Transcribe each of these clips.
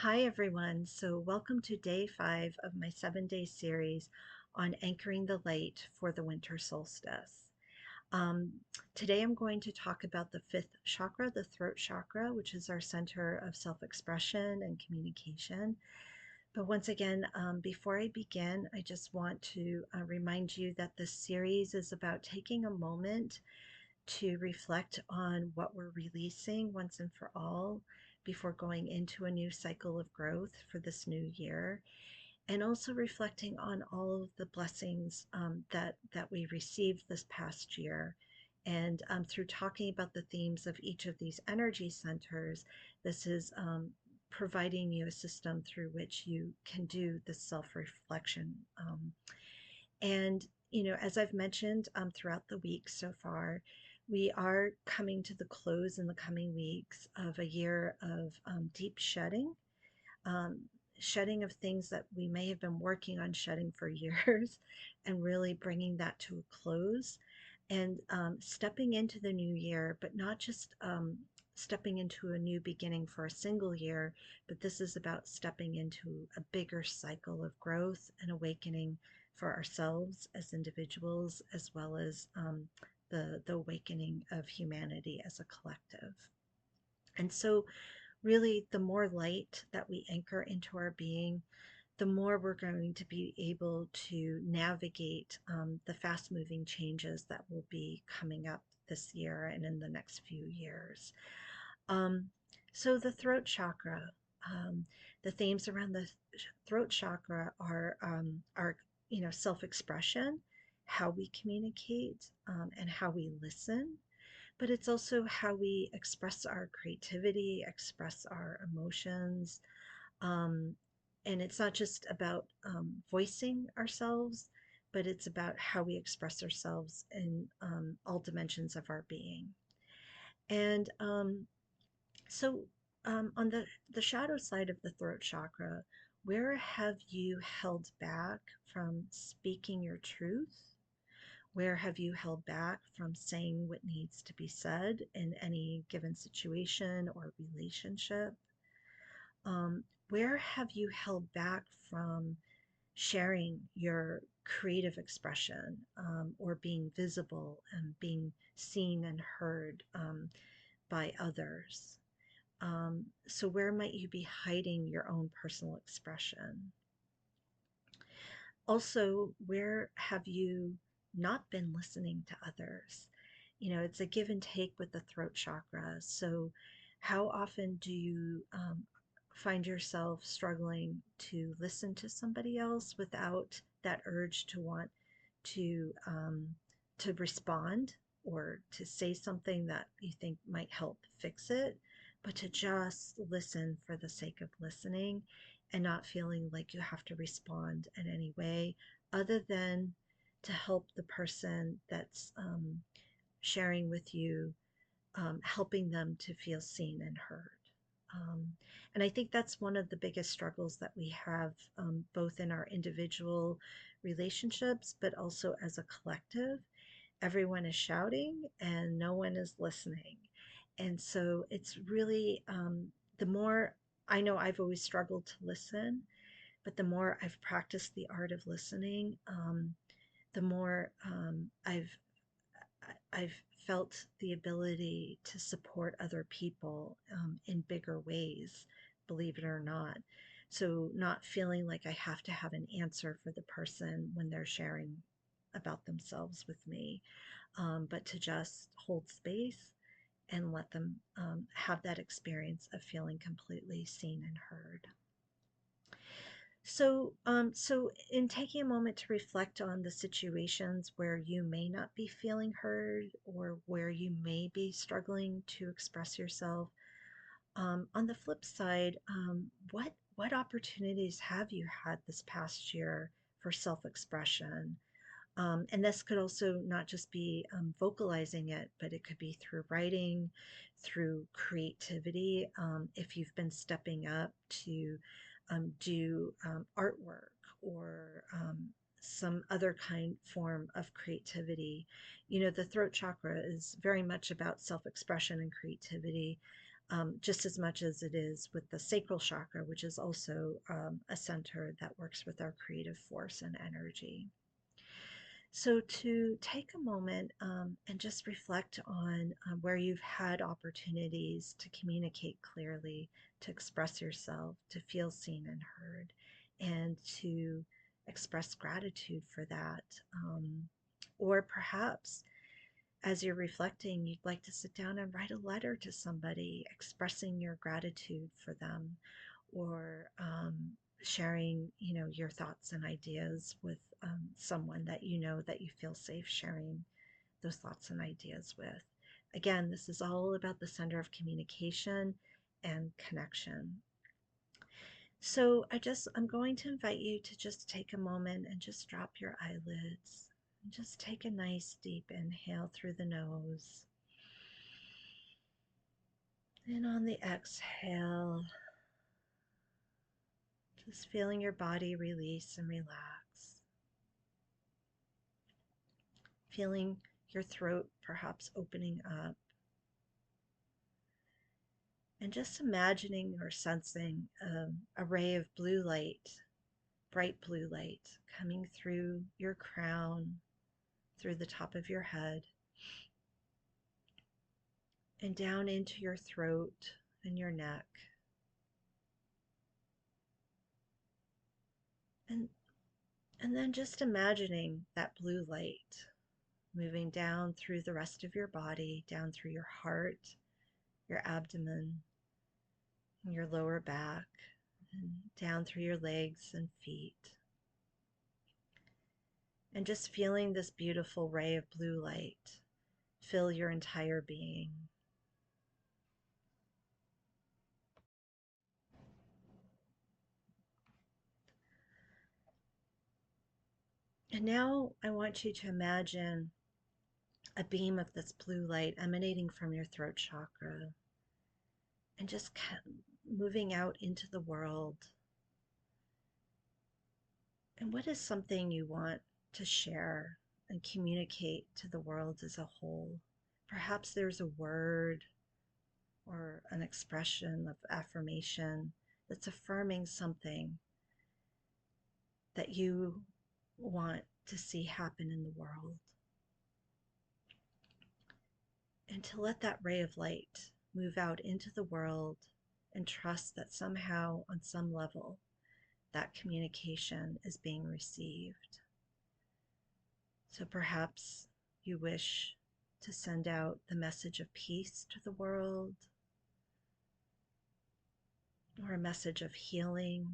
Hi, everyone. So, welcome to day 5 of my 7-day series on anchoring the light for the winter solstice. Um, Today, I'm going to talk about the fifth chakra, the throat chakra, which is our center of self expression and communication. But once again, before I begin, I just want to remind you that this series is about taking a moment to reflect on what we're releasing once and for all before going into a new cycle of growth for this new year, and also reflecting on all of the blessings that we received this past year. And through talking about the themes of each of these energy centers, this is providing you a system through which you can do this self-reflection. And, as I've mentioned throughout the week so far, we are coming to the close in the coming weeks of a year of deep shedding, um, shedding of things that we may have been working on shedding for years, and really bringing that to a close and stepping into the new year, but not just stepping into a new beginning for a single year, but this is about stepping into a bigger cycle of growth and awakening for ourselves as individuals, as well as the awakening of humanity as a collective. And so, really, the more light that we anchor into our being, the more we're going to be able to navigate the fast moving changes that will be coming up this year and in the next few years. Um, so, the throat chakra, um, the themes around the throat chakra are self expression, how we communicate, and how we listen, but it's also how we express our creativity, express our emotions. Um, and it's not just about voicing ourselves, but it's about how we express ourselves in all dimensions of our being. And so, on the shadow side of the throat chakra, where have you held back from speaking your truth? Where have you held back from saying what needs to be said in any given situation or relationship? Where have you held back from sharing your creative expression or being visible and being seen and heard by others? So, where might you be hiding your own personal expression? Also, where have you not been listening to others? It's a give and take with the throat chakra. So, how often do you find yourself struggling to listen to somebody else without that urge to want to respond or to say something that you think might help fix it, but to just listen for the sake of listening and not feeling like you have to respond in any way other than to help the person that's sharing with you, helping them to feel seen and heard. Um, and I think that's one of the biggest struggles that we have, both in our individual relationships, but also as a collective. Everyone is shouting and no one is listening. And so it's really the more I know I've always struggled to listen, but the more I've practiced the art of listening, the more I've felt the ability to support other people in bigger ways, believe it or not. So, not feeling like I have to have an answer for the person when they're sharing about themselves with me, but to just hold space and let them have that experience of feeling completely seen and heard. So in taking a moment to reflect on the situations where you may not be feeling heard or where you may be struggling to express yourself, on the flip side, what opportunities have you had this past year for self-expression? And this could also not just be vocalizing it, but it could be through writing, through creativity. If you've been stepping up to do artwork or some other form of creativity. The throat chakra is very much about self expression and creativity. just as much as it is with the sacral chakra, which is also a center that works with our creative force and energy. So, to take a moment and just reflect on where you've had opportunities to communicate clearly, to express yourself, to feel seen and heard, and to express gratitude for that. Or perhaps as you're reflecting, you'd like to sit down and write a letter to somebody expressing your gratitude for them, or sharing, your thoughts and ideas with someone that that you feel safe sharing those thoughts and ideas with. Again, this is all about the center of communication and connection. So I'm going to invite you to just take a moment and just drop your eyelids. And just take a nice deep inhale through the nose. And on the exhale, just feeling your body release and relax. Feeling your throat perhaps opening up. And just imagining or sensing a ray of blue light, bright blue light, coming through your crown, through the top of your head, and down into your throat and your neck. And, and then just imagining that blue light moving down through the rest of your body, down through your heart, your abdomen, and your lower back, and down through your legs and feet. And just feeling this beautiful ray of blue light fill your entire being. And now I want you to imagine a beam of this blue light emanating from your throat chakra and just moving out into the world. And what is something you want to share and communicate to the world as a whole? Perhaps there's a word or an expression of affirmation that's affirming something that you want to see happen in the world. And to let that ray of light move out into the world and trust that somehow, on some level, that communication is being received. So perhaps you wish to send out the message of peace to the world, or a message of healing,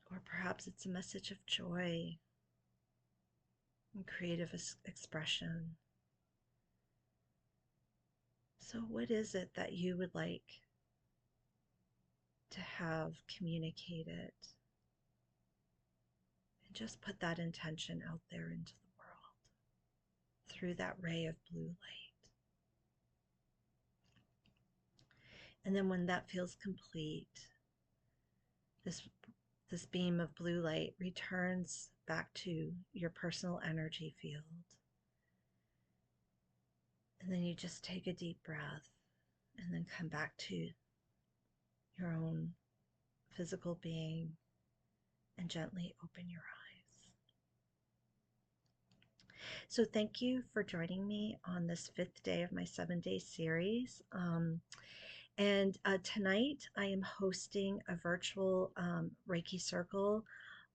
or perhaps it's a message of joy and creative expression. So, what is it that you would like to have communicated? And just put that intention out there into the world through that ray of blue light. And then when that feels complete, this this beam of blue light returns back to your personal energy field. And then you just take a deep breath and then come back to your own physical being and gently open your eyes. So thank you for joining me on this 5th day of my 7-day series. And tonight I am hosting a virtual Reiki circle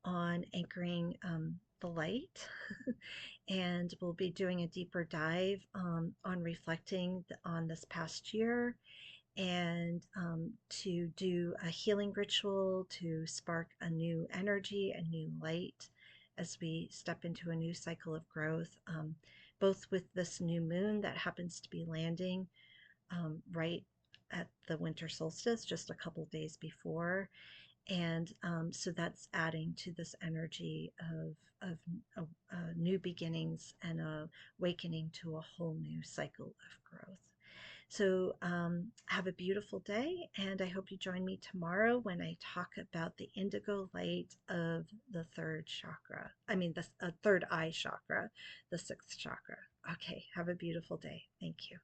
on anchoring the light. And we'll be doing a deeper dive on reflecting on this past year, and to do a healing ritual to spark a new energy, a new light as we step into a new cycle of growth, both with this new moon that happens to be landing right at the winter solstice just a couple days before. And so that's adding to this energy of new beginnings and awakening to a whole new cycle of growth. So have a beautiful day, and I hope you join me tomorrow when I talk about the indigo light of the third chakra. I mean, the third eye chakra, the sixth chakra. Okay, have a beautiful day. Thank you.